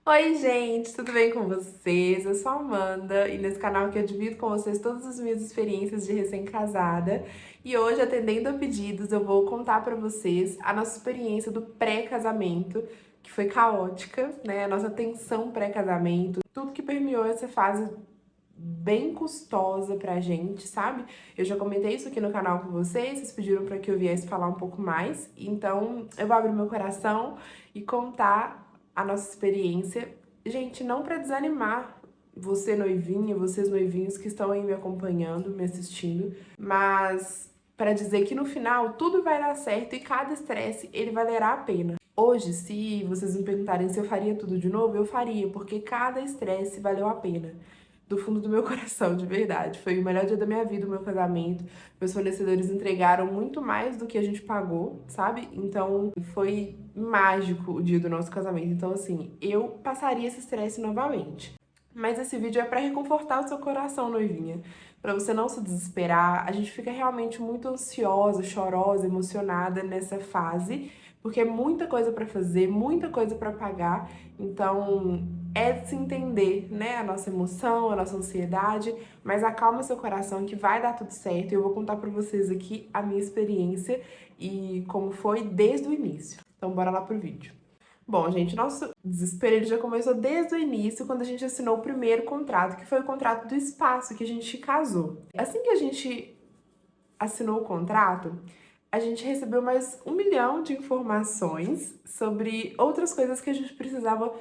Oi, gente, tudo bem com vocês? Eu sou a Amanda e nesse canal que eu divido com vocês todas as minhas experiências de recém-casada. E hoje, atendendo a pedidos, eu vou contar pra vocês a nossa experiência do pré-casamento, que foi caótica, né? A nossa tensão pré-casamento, tudo que permeou essa fase bem custosa pra gente, sabe? Eu já comentei isso aqui no canal com vocês pediram pra que eu viesse falar um pouco mais, então eu vou abrir meu coração e contar a nossa experiência. Gente, não pra desanimar você noivinha, vocês noivinhos que estão aí me acompanhando, me assistindo, mas pra dizer que no final tudo vai dar certo e cada estresse ele valerá a pena. Hoje, se vocês me perguntarem se eu faria tudo de novo, eu faria, porque cada estresse valeu a pena do fundo do meu coração, de verdade. Foi o melhor dia da minha vida, o meu casamento. Meus fornecedores entregaram muito mais do que a gente pagou, sabe? Então, foi mágico o dia do nosso casamento. Então, assim, eu passaria esse estresse novamente. Mas esse vídeo é pra reconfortar o seu coração, noivinha. Pra você não se desesperar. A gente fica realmente muito ansiosa, chorosa, emocionada nessa fase, porque é muita coisa pra fazer, muita coisa pra pagar. Então, é de se entender, né, a nossa emoção, a nossa ansiedade, mas acalma seu coração que vai dar tudo certo. E eu vou contar pra vocês aqui a minha experiência e como foi desde o início. Então bora lá pro vídeo. Bom, gente, nosso desespero ele já começou desde o início, quando a gente assinou o primeiro contrato, que foi o contrato do espaço, que a gente casou. Assim que a gente assinou o contrato, a gente recebeu mais 1 milhão de informações sobre outras coisas que a gente precisava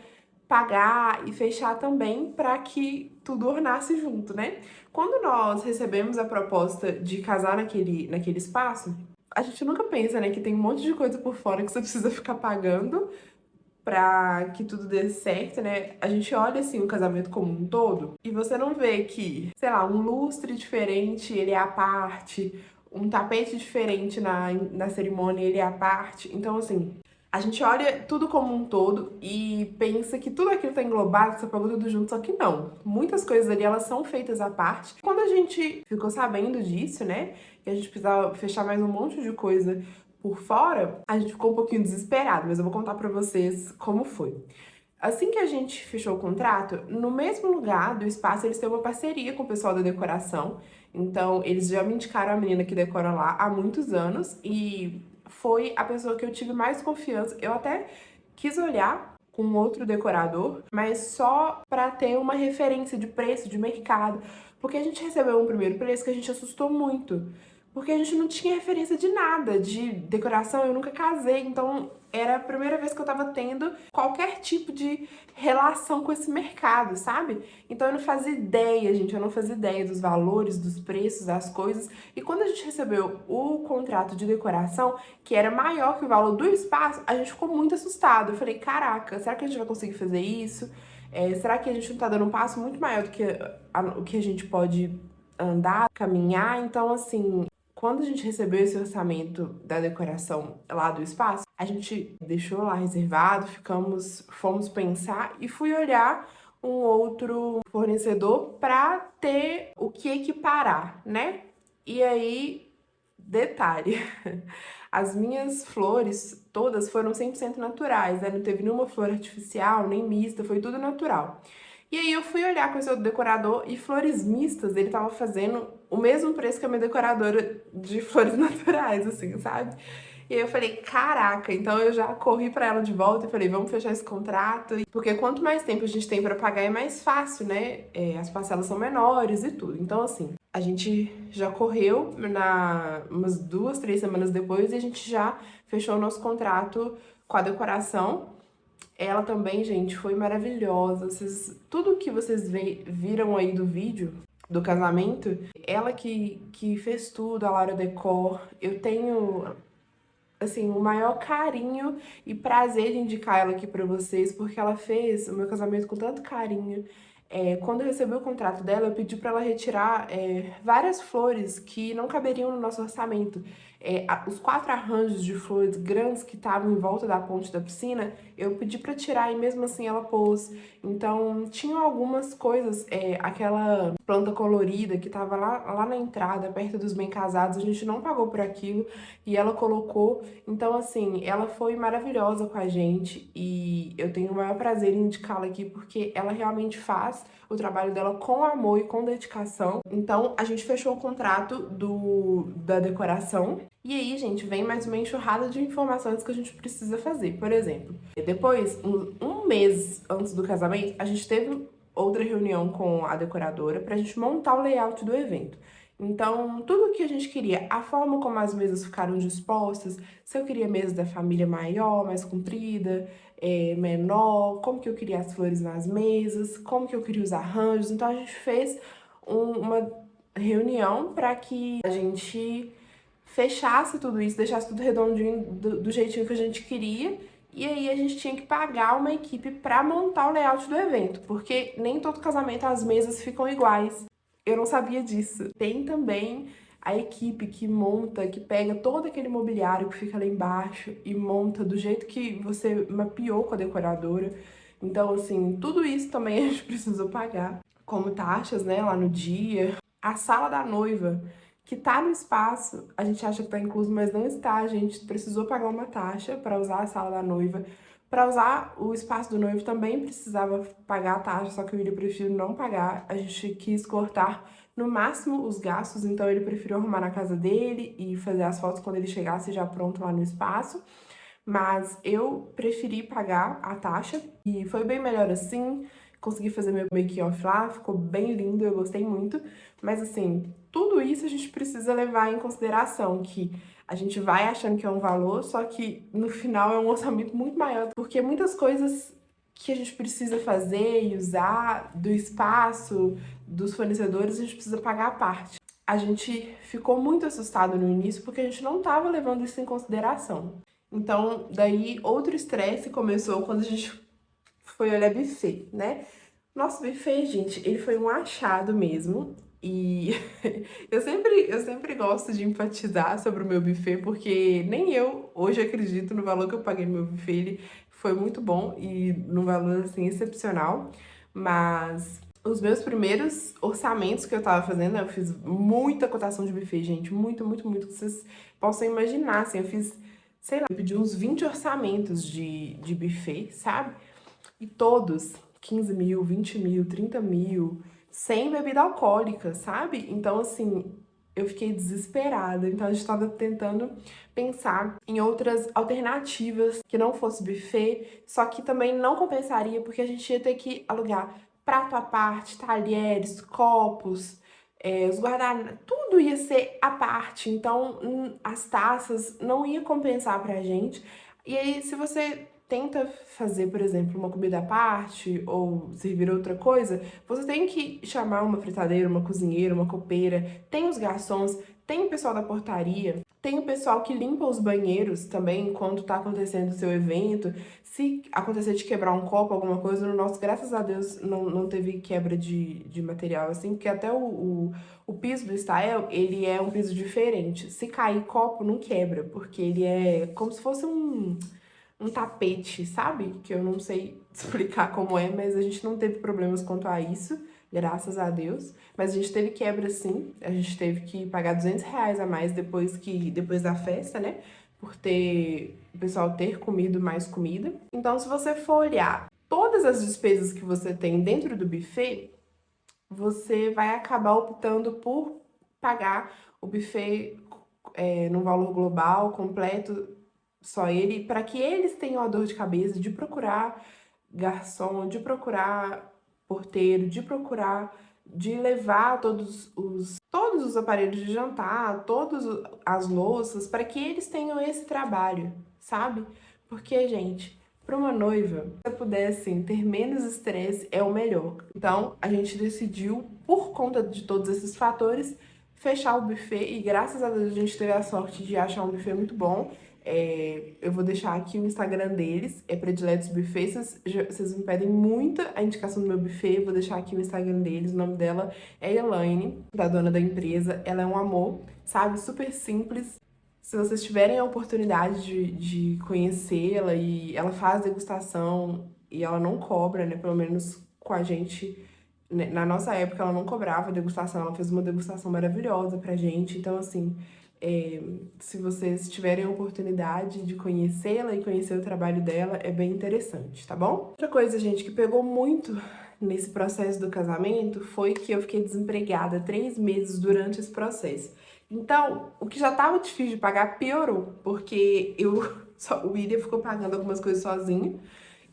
pagar e fechar também para que tudo ornasse junto, né? Quando nós recebemos a proposta de casar naquele espaço, a gente nunca pensa, né, que tem um monte de coisa por fora que você precisa ficar pagando para que tudo dê certo, né? A gente olha assim o casamento como um todo e você não vê que, sei lá, um lustre diferente, ele é à parte, um tapete diferente na cerimônia, ele é à parte. Então, assim, a gente olha tudo como um todo e pensa que tudo aquilo tá englobado, que você pagou tudo junto, só que não. Muitas coisas ali, elas são feitas à parte. Quando a gente ficou sabendo disso, né, que a gente precisava fechar mais um monte de coisa por fora, a gente ficou um pouquinho desesperado, mas eu vou contar pra vocês como foi. Assim que a gente fechou o contrato, no mesmo lugar do espaço, eles têm uma parceria com o pessoal da decoração. Então, eles já me indicaram a menina que decora lá há muitos anos e foi a pessoa que eu tive mais confiança. Eu até quis olhar com outro decorador, mas só para ter uma referência de preço, de mercado, porque a gente recebeu um primeiro preço que a gente assustou muito. Porque a gente não tinha referência de nada, de decoração, eu nunca casei, então era a primeira vez que eu tava tendo qualquer tipo de relação com esse mercado, sabe? Então eu não fazia ideia, gente, eu não fazia ideia dos valores, dos preços, das coisas. E quando a gente recebeu o contrato de decoração, que era maior que o valor do espaço, a gente ficou muito assustado. Eu falei, caraca, será que a gente vai conseguir fazer isso? Será que a gente não tá dando um passo muito maior do que o que a gente pode andar, caminhar? Então, assim, quando a gente recebeu esse orçamento da decoração lá do espaço, a gente deixou lá reservado, fomos pensar e fui olhar um outro fornecedor para ter o que equiparar, né? E aí, detalhe, as minhas flores todas foram 100% naturais, né? Não teve nenhuma flor artificial, nem mista, foi tudo natural. E aí eu fui olhar com esse outro decorador e flores mistas, ele tava fazendo o mesmo preço que a minha decoradora de flores naturais, assim, sabe? E aí eu falei, caraca, então eu já corri pra ela de volta e falei, vamos fechar esse contrato, porque quanto mais tempo a gente tem pra pagar é mais fácil, né? As parcelas são menores e tudo. Então, assim, a gente já correu umas 2, 3 semanas depois e a gente já fechou o nosso contrato com a decoração. Ela também, gente, foi maravilhosa. Tudo que vocês viram aí do vídeo do casamento, ela que fez tudo, a Laura Decor. Eu tenho, assim, o maior carinho e prazer de indicar ela aqui pra vocês, porque ela fez o meu casamento com tanto carinho. quando eu recebi o contrato dela, eu pedi para ela retirar várias flores que não caberiam no nosso orçamento. Os 4 arranjos de flores grandes que estavam em volta da ponte da piscina, eu pedi para tirar e mesmo assim ela pôs. Então, tinham algumas coisas, aquela planta colorida que estava lá na entrada, perto dos bem-casados, a gente não pagou por aquilo e ela colocou. Então, assim, ela foi maravilhosa com a gente e eu tenho o maior prazer em indicá-la aqui porque ela realmente faz o trabalho dela com amor e com dedicação. Então, a gente fechou o contrato da decoração. E aí, gente, vem mais uma enxurrada de informações que a gente precisa fazer. Por exemplo, depois, um mês antes do casamento, a gente teve outra reunião com a decoradora pra gente montar o layout do evento. Então, tudo que a gente queria, a forma como as mesas ficaram dispostas, se eu queria mesa da família maior, mais comprida, menor, como que eu queria as flores nas mesas, como que eu queria os arranjos. Então, a gente fez uma reunião para que a gente fechasse tudo isso, deixasse tudo redondinho do jeitinho que a gente queria. E aí a gente tinha que pagar uma equipe para montar o layout do evento, porque nem todo casamento as mesas ficam iguais. Eu não sabia disso. Tem também a equipe que monta, que pega todo aquele mobiliário que fica lá embaixo e monta do jeito que você mapeou com a decoradora. Então, assim, tudo isso também a gente precisou pagar, como taxas, né, lá no dia. A sala da noiva, que tá no espaço, a gente acha que tá incluso, mas não está. A gente precisou pagar uma taxa para usar a sala da noiva. Para usar o espaço do noivo também precisava pagar a taxa, só que o William preferiu não pagar. A gente quis cortar no máximo os gastos, então ele preferiu arrumar na casa dele e fazer as fotos quando ele chegasse já pronto lá no espaço. Mas eu preferi pagar a taxa e foi bem melhor assim. Consegui fazer meu make-off lá, ficou bem lindo, eu gostei muito. Mas assim, tudo isso a gente precisa levar em consideração, que a gente vai achando que é um valor, só que no final é um orçamento muito maior, porque muitas coisas que a gente precisa fazer e usar do espaço, dos fornecedores, a gente precisa pagar a parte. A gente ficou muito assustado no início porque a gente não estava levando isso em consideração. Então, daí outro estresse começou quando a gente foi olhar buffet, né? Nosso buffet, gente, ele foi um achado mesmo. E eu sempre gosto de enfatizar sobre o meu buffet, porque nem eu hoje acredito no valor que eu paguei no meu buffet. Ele foi muito bom e num valor, assim, excepcional. Mas os meus primeiros orçamentos que eu tava fazendo, eu fiz muita cotação de buffet, gente. Muito, muito, muito. Que vocês possam imaginar, assim, eu fiz, sei lá, eu pedi uns 20 orçamentos de buffet, sabe? E todos, 15 mil, 20 mil, 30 mil, sem bebida alcoólica, sabe? Então, assim, eu fiquei desesperada. Então, a gente estava tentando pensar em outras alternativas que não fosse buffet, só que também não compensaria, porque a gente ia ter que alugar prato à parte, talheres, copos, os guardanapos, tudo ia ser à parte. Então, as taças não ia compensar pra gente. E aí, se você tenta fazer, por exemplo, uma comida à parte ou servir outra coisa, você tem que chamar uma fritadeira, uma cozinheira, uma copeira, tem os garçons, tem o pessoal da portaria, tem o pessoal que limpa os banheiros também enquanto tá acontecendo o seu evento. Se acontecer de quebrar um copo, alguma coisa, no nosso, graças a Deus, não teve quebra de material, assim, porque até o piso do Style, ele é um piso diferente. Se cair copo, não quebra, porque ele é como se fosse um tapete, sabe? Que eu não sei explicar como é, mas a gente não teve problemas quanto a isso, graças a Deus. Mas a gente teve quebra sim, a gente teve que pagar R$ 200 a mais depois da festa, né? Por o pessoal ter comido mais comida. Então, se você for olhar todas as despesas que você tem dentro do buffet, você vai acabar optando por pagar o buffet no valor global, completo, só ele, para que eles tenham a dor de cabeça de procurar garçom, de procurar porteiro, de levar todos os aparelhos de jantar, todas as louças, para que eles tenham esse trabalho, sabe? Porque, gente, para uma noiva, se eu pudesse assim, ter menos estresse, é o melhor. Então, a gente decidiu, por conta de todos esses fatores, fechar o buffet e graças a Deus a gente teve a sorte de achar um buffet muito bom. Eu vou deixar aqui o Instagram deles, é Prediletos Buffet. Vocês me pedem muito a indicação do meu buffet, vou deixar aqui o Instagram deles. O nome dela é Elaine, da dona da empresa. Ela é um amor, sabe? Super simples. Se vocês tiverem a oportunidade de conhecê-la, e ela faz degustação e ela não cobra, né? Pelo menos com a gente, né, na nossa época ela não cobrava degustação, ela fez uma degustação maravilhosa pra gente. Então, assim, se vocês tiverem a oportunidade de conhecê-la e conhecer o trabalho dela, é bem interessante, tá bom? Outra coisa, gente, que pegou muito nesse processo do casamento foi que eu fiquei desempregada 3 meses durante esse processo. Então, o que já tava difícil de pagar piorou, porque o William ficou pagando algumas coisas sozinho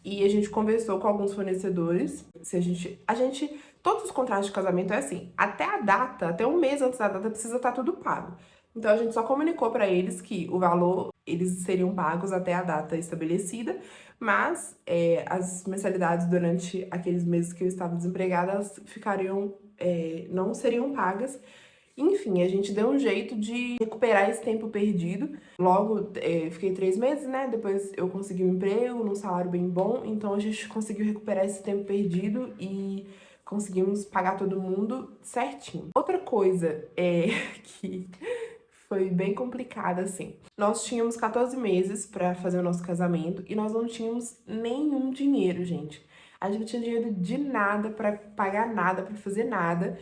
e a gente conversou com alguns fornecedores. Se todos os contratos de casamento é assim, até a data, até um mês antes da data precisa estar tudo pago. Então a gente só comunicou para eles que o valor eles seriam pagos até a data estabelecida, mas as mensalidades durante aqueles meses que eu estava desempregada, elas não seriam pagas. Enfim, a gente deu um jeito de recuperar esse tempo perdido. Logo, fiquei 3 meses, né? Depois eu consegui um emprego, num salário bem bom. Então a gente conseguiu recuperar esse tempo perdido e conseguimos pagar todo mundo certinho. Outra coisa que foi bem complicada, assim. Nós tínhamos 14 meses pra fazer o nosso casamento e nós não tínhamos nenhum dinheiro, gente. A gente não tinha dinheiro de nada pra pagar nada, pra fazer nada.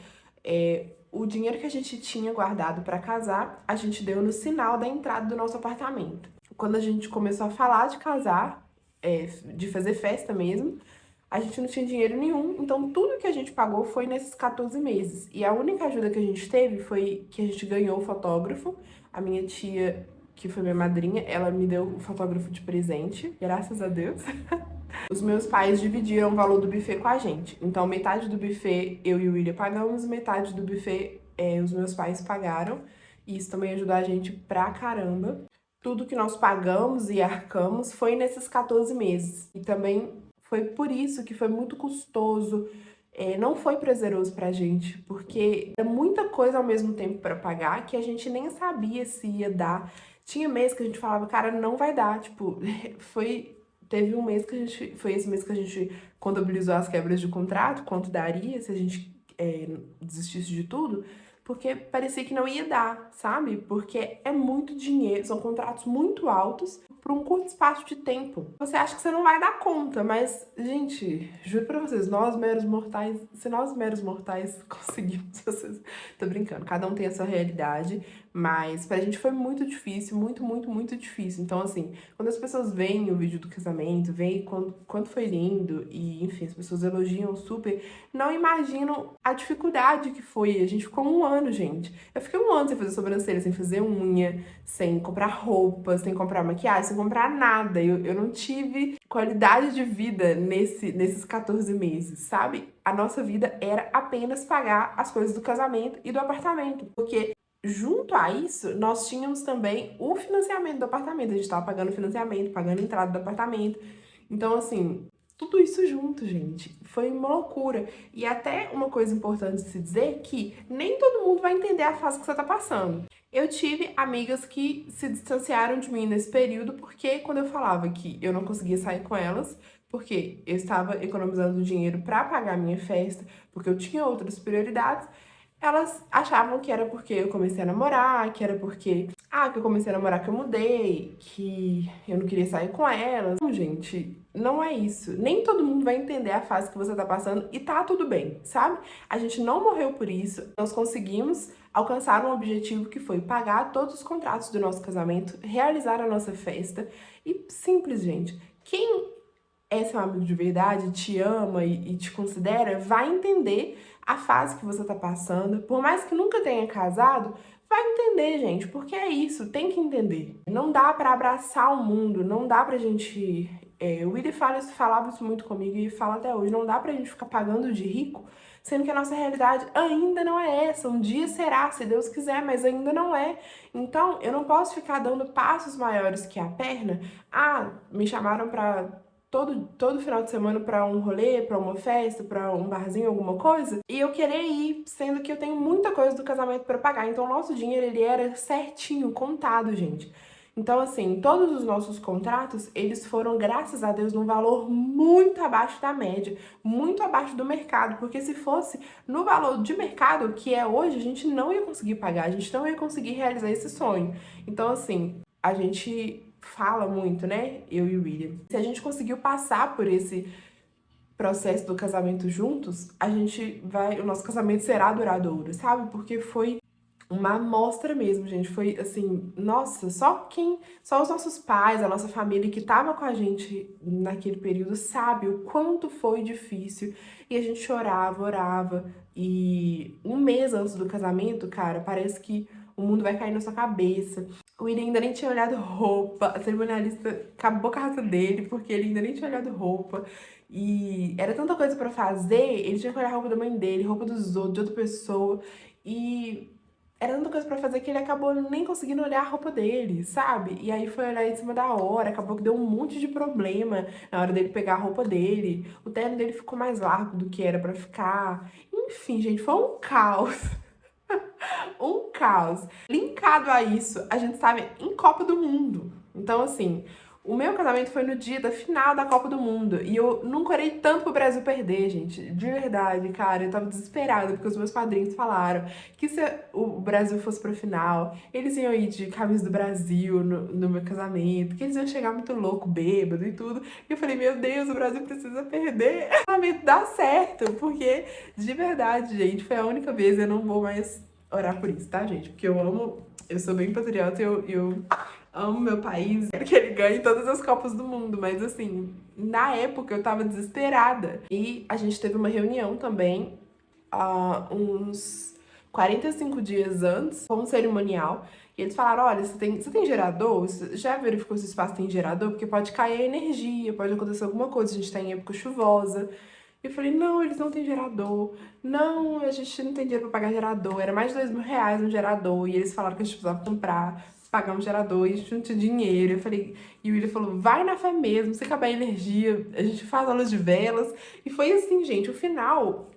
O dinheiro que a gente tinha guardado para casar, a gente deu no sinal da entrada do nosso apartamento. Quando a gente começou a falar de casar, de fazer festa mesmo, a gente não tinha dinheiro nenhum, então tudo que a gente pagou foi nesses 14 meses. E a única ajuda que a gente teve foi que a gente ganhou o fotógrafo. A minha tia, que foi minha madrinha, ela me deu o fotógrafo de presente, graças a Deus. Os meus pais dividiram o valor do buffet com a gente. Então, metade do buffet eu e o William pagamos, metade do buffet os meus pais pagaram. E isso também ajudou a gente pra caramba. Tudo que nós pagamos e arcamos foi nesses 14 meses. E também foi por isso que foi muito custoso. Não foi prazeroso pra gente, porque era muita coisa ao mesmo tempo pra pagar que a gente nem sabia se ia dar. Tinha mês que a gente falava, cara, não vai dar. Tipo, teve um mês que foi esse mês que a gente contabilizou as quebras de contrato, quanto daria se a gente desistisse de tudo, porque parecia que não ia dar, sabe? Porque é muito dinheiro, são contratos muito altos por um curto espaço de tempo. Você acha que você não vai dar conta, mas, gente, juro pra vocês, se nós meros mortais conseguimos, tô brincando, cada um tem a sua realidade, mas pra gente foi muito difícil, muito, muito, muito difícil. Então, assim, quando as pessoas veem o vídeo do casamento, veem quanto foi lindo, e, enfim, as pessoas elogiam super, não imaginam a dificuldade que foi. A gente ficou 1 ano, gente. Eu fiquei 1 ano sem fazer sobrancelha, sem fazer unha, sem comprar roupa, sem comprar maquiagem, sem comprar nada. Eu não tive qualidade de vida nesses 14 meses, sabe? A nossa vida era apenas pagar as coisas do casamento e do apartamento. Porque junto a isso, nós tínhamos também o financiamento do apartamento. A gente tava pagando o financiamento, pagando a entrada do apartamento. Então, assim, tudo isso junto, gente, foi uma loucura. E até uma coisa importante de se dizer que nem todo mundo vai entender a fase que você tá passando. Eu tive amigas que se distanciaram de mim nesse período porque quando eu falava que eu não conseguia sair com elas, porque eu estava economizando dinheiro para pagar a minha festa, porque eu tinha outras prioridades, elas achavam que era porque eu comecei a namorar, que era porque, que eu comecei a namorar que eu mudei, que eu não queria sair com elas. Não, gente, não é isso. Nem todo mundo vai entender a fase que você tá passando e tá tudo bem, sabe? A gente não morreu por isso. Nós conseguimos alcançar um objetivo que foi pagar todos os contratos do nosso casamento, realizar a nossa festa e simples, gente. Quem é seu amigo de verdade, te ama e te considera, vai entender a fase que você tá passando. Por mais que nunca tenha casado, vai entender, gente, porque é isso, tem que entender. Não dá pra abraçar o mundo, não dá pra gente... o Willy falava isso muito comigo e fala até hoje, não dá pra gente ficar pagando de rico, sendo que a nossa realidade ainda não é essa. Um dia será, se Deus quiser, mas ainda não é. Então, eu não posso ficar dando passos maiores que a perna. Me chamaram pra... Todo final de semana pra um rolê, pra uma festa, pra um barzinho, alguma coisa, e eu querer ir, sendo que eu tenho muita coisa do casamento pra pagar. Então o nosso dinheiro, ele era certinho, contado, gente. Então, assim, todos os nossos contratos, eles foram, graças a Deus, num valor muito abaixo da média, muito abaixo do mercado, porque se fosse no valor de mercado, que é hoje, a gente não ia conseguir pagar, a gente não ia conseguir realizar esse sonho. Então, assim, a gente fala muito, né? Eu e o William. Se a gente conseguiu passar por esse processo do casamento juntos, o nosso casamento será duradouro, sabe? Porque foi uma amostra mesmo, gente. Foi assim, nossa, só os nossos pais, a nossa família que tava com a gente naquele período sabe o quanto foi difícil. E a gente chorava, orava. E um mês antes do casamento, cara, parece que o mundo vai cair na sua cabeça. O William ainda nem tinha olhado roupa, a cerimonialista acabou com a raça dele, porque ele ainda nem tinha olhado roupa. E era tanta coisa pra fazer, ele tinha que olhar a roupa da mãe dele, roupa dos outros, de outra pessoa. E era tanta coisa pra fazer que ele acabou nem conseguindo olhar a roupa dele, sabe? E aí foi olhar em cima da hora, acabou que deu um monte de problema na hora dele pegar a roupa dele. O terno dele ficou mais largo do que era pra ficar. Enfim, gente, foi um caos. Um caos. Linkado a isso, a gente estava em Copa do Mundo. Então, assim, o meu casamento foi no dia da final da Copa do Mundo. E eu nunca orei tanto pro Brasil perder, gente. De verdade, cara. Eu tava desesperada, porque os meus padrinhos falaram que se o Brasil fosse pra final, eles iam ir de camisa do Brasil no meu casamento, que eles iam chegar muito louco, bêbado e tudo. E eu falei, meu Deus, o Brasil precisa perder. O casamento dá certo, porque, de verdade, gente, foi a única vez, eu não vou mais orar por isso, tá, gente? Porque eu sou bem patriota, eu amo meu país, quero que ele ganhe todas as Copas do Mundo, mas assim, na época eu tava desesperada. E a gente teve uma reunião também, uns 45 dias antes, com um cerimonial, e eles falaram, olha, você tem gerador? Você já verificou se o espaço tem gerador? Porque pode cair a energia, pode acontecer alguma coisa, a gente tá em época chuvosa. Eu falei, não, eles não têm gerador. Não, a gente não tem dinheiro pra pagar gerador. Era mais de R$ 2.000 um gerador. E eles falaram que a gente precisava comprar, pagar um gerador. E a gente não tinha dinheiro. Eu falei, e o William falou, vai na fé mesmo. Se acabar a energia, a gente faz aulas de velas. E foi assim, gente, o final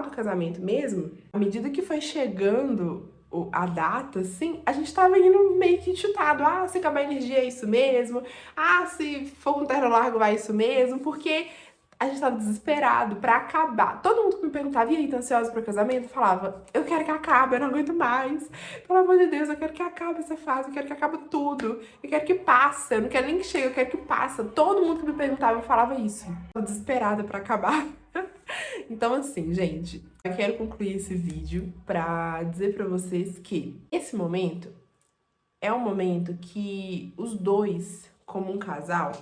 do casamento mesmo, à medida que foi chegando a data, assim, a gente tava indo meio que chutado. Ah, se acabar a energia é isso mesmo. Ah, se for um terno largo vai isso mesmo. Porque a gente tava desesperado pra acabar. Todo mundo que me perguntava, e aí, tá ansiosa pro casamento? Eu falava, eu quero que acabe, eu não aguento mais. Pelo amor de Deus, eu quero que acabe essa fase, eu quero que acabe tudo. Eu quero que passe, eu não quero nem que chegue, eu quero que passe. Todo mundo que me perguntava, eu falava isso. Eu tava desesperada pra acabar. Então, assim, gente, eu quero concluir esse vídeo pra dizer pra vocês que esse momento é um momento que os dois, como um casal,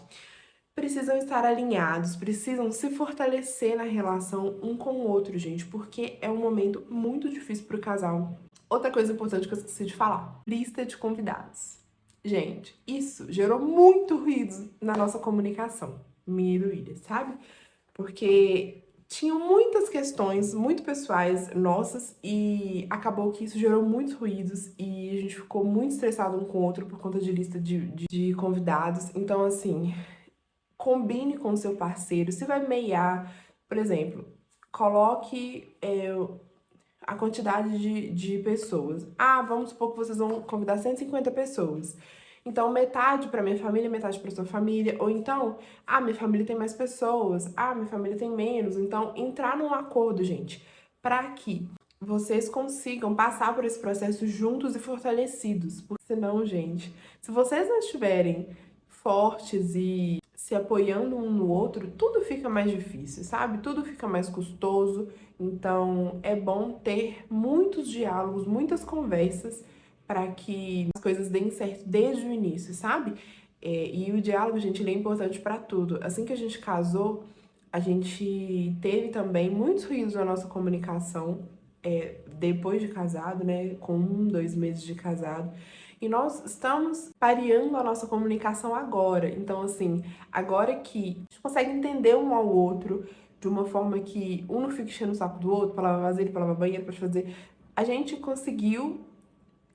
precisam estar alinhados, precisam se fortalecer na relação um com o outro, gente, porque é um momento muito difícil pro casal. Outra coisa importante que eu esqueci de falar: lista de convidados. Gente, isso gerou muito ruído na nossa comunicação, minha e do William, sabe? Porque tinham muitas questões muito pessoais nossas e acabou que isso gerou muitos ruídos e a gente ficou muito estressado um com o outro por conta de lista de convidados. Então, assim, combine com o seu parceiro, se vai meiar, por exemplo, coloque a quantidade de pessoas. Ah, vamos supor que vocês vão convidar 150 pessoas. Então, metade para minha família, metade para sua família. Ou então, ah, minha família tem mais pessoas. Ah, minha família tem menos. Então, entrar num acordo, gente, para que vocês consigam passar por esse processo juntos e fortalecidos. Porque senão, gente, se vocês não estiverem fortes e se apoiando um no outro, tudo fica mais difícil, sabe? Tudo fica mais custoso. Então, é bom ter muitos diálogos, muitas conversas para que as coisas deem certo desde o início, sabe? E o diálogo, gente, ele é importante para tudo. Assim que a gente casou, a gente teve também muitos ruídos na nossa comunicação, depois de casado, né? Com 2 meses de casado. E nós estamos pareando a nossa comunicação agora. Então, assim, agora que a gente consegue entender um ao outro de uma forma que um não fica enchendo o saco do outro, pra lavar vasilha, pra lavar banheiro, pra fazer. A gente conseguiu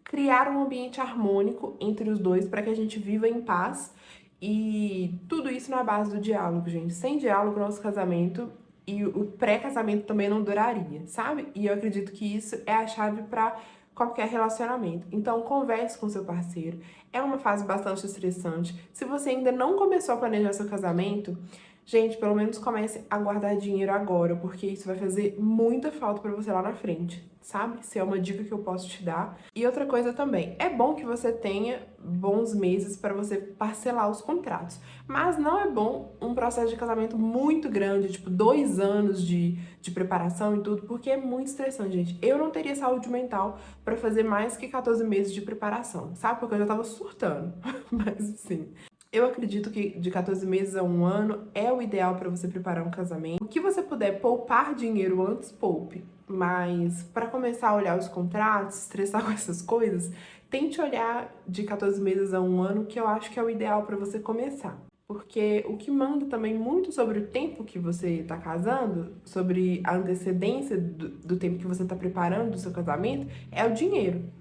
criar um ambiente harmônico entre os dois para que a gente viva em paz. E tudo isso na base do diálogo, gente. Sem diálogo, nosso casamento e o pré-casamento também não duraria, sabe? E eu acredito que isso é a chave para qualquer relacionamento. Então, converse com seu parceiro. É uma fase bastante estressante. Se você ainda não começou a planejar seu casamento, gente, pelo menos comece a guardar dinheiro agora, porque isso vai fazer muita falta pra você lá na frente, sabe? Isso é uma dica que eu posso te dar. E outra coisa também, é bom que você tenha bons meses para você parcelar os contratos, mas não é bom um processo de casamento muito grande, tipo 2 anos de preparação e tudo, porque é muito estressante, gente. Eu não teria saúde mental pra fazer mais que 14 meses de preparação, sabe? Porque eu já tava surtando, mas assim... Eu acredito que de 14 meses a 1 ano é o ideal para você preparar um casamento. O que você puder poupar dinheiro antes, poupe. Mas para começar a olhar os contratos, estressar com essas coisas, tente olhar de 14 meses a 1 ano, que eu acho que é o ideal para você começar. Porque o que manda também muito sobre o tempo que você está casando, sobre a antecedência do tempo que você está preparando o seu casamento, é o dinheiro.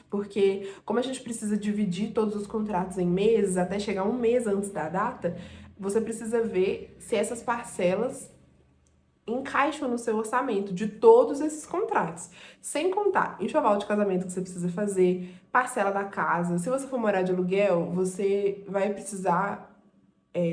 Porque como a gente precisa dividir todos os contratos em meses, até chegar 1 mês antes da data, você precisa ver se essas parcelas encaixam no seu orçamento de todos esses contratos. Sem contar enxoval de casamento que você precisa fazer, parcela da casa. Se você for morar de aluguel, você vai precisar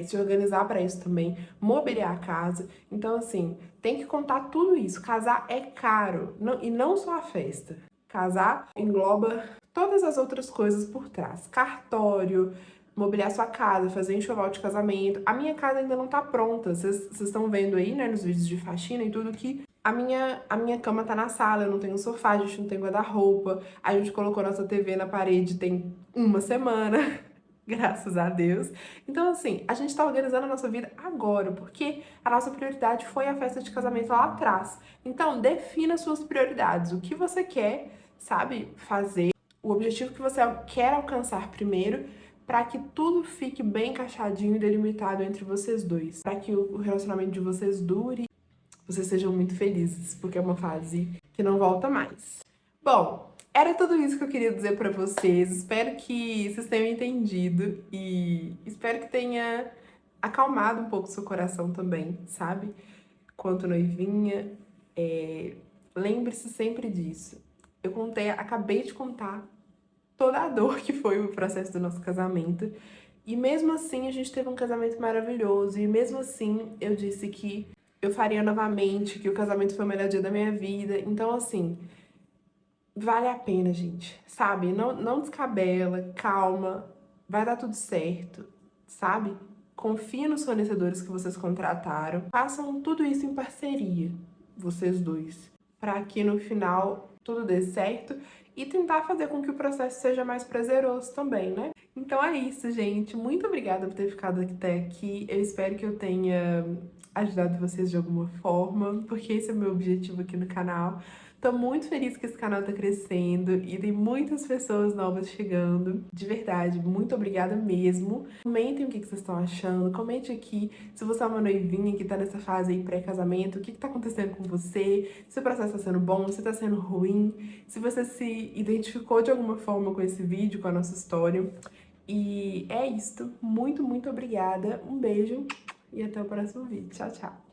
se organizar para isso também, mobiliar a casa. Então, assim, tem que contar tudo isso. Casar é caro, e não só a festa. Casar engloba todas as outras coisas por trás. Cartório, mobiliar sua casa, fazer enxoval de casamento. A minha casa ainda não tá pronta. Vocês estão vendo aí, né, nos vídeos de faxina e tudo, que a minha cama tá na sala, eu não tenho sofá, a gente não tem guarda-roupa. A gente colocou nossa TV na parede tem 1 semana. Graças a Deus. Então, assim, a gente tá organizando a nossa vida agora, porque a nossa prioridade foi a festa de casamento lá atrás. Então, defina suas prioridades. O que você quer, sabe, fazer, o objetivo que você quer alcançar primeiro, para que tudo fique bem encaixadinho e delimitado entre vocês dois. Para que o relacionamento de vocês dure, vocês sejam muito felizes, porque é uma fase que não volta mais. Bom, era tudo isso que eu queria dizer pra vocês. Espero que vocês tenham entendido e espero que tenha acalmado um pouco o seu coração também, sabe? Quanto noivinha, lembre-se sempre disso. Acabei de contar toda a dor que foi o processo do nosso casamento. E mesmo assim a gente teve um casamento maravilhoso. E mesmo assim eu disse que eu faria novamente, que o casamento foi o melhor dia da minha vida. Então, assim, vale a pena, gente, sabe? Não descabela, calma, vai dar tudo certo, sabe? Confia nos fornecedores que vocês contrataram. Façam tudo isso em parceria, vocês dois, para que no final tudo dê certo e tentar fazer com que o processo seja mais prazeroso também, né? Então é isso, gente. Muito obrigada por ter ficado até aqui. Eu espero que eu tenha ajudado vocês de alguma forma, porque esse é o meu objetivo aqui no canal. Tô muito feliz que esse canal tá crescendo e tem muitas pessoas novas chegando. De verdade, muito obrigada mesmo. Comentem o que vocês estão achando. Comente aqui se você é uma noivinha que tá nessa fase aí pré-casamento, o que tá acontecendo com você, se o processo tá sendo bom, se tá sendo ruim, se você se identificou de alguma forma com esse vídeo, com a nossa história. E é isto. Muito, muito obrigada. Um beijo e até o próximo vídeo. Tchau, tchau.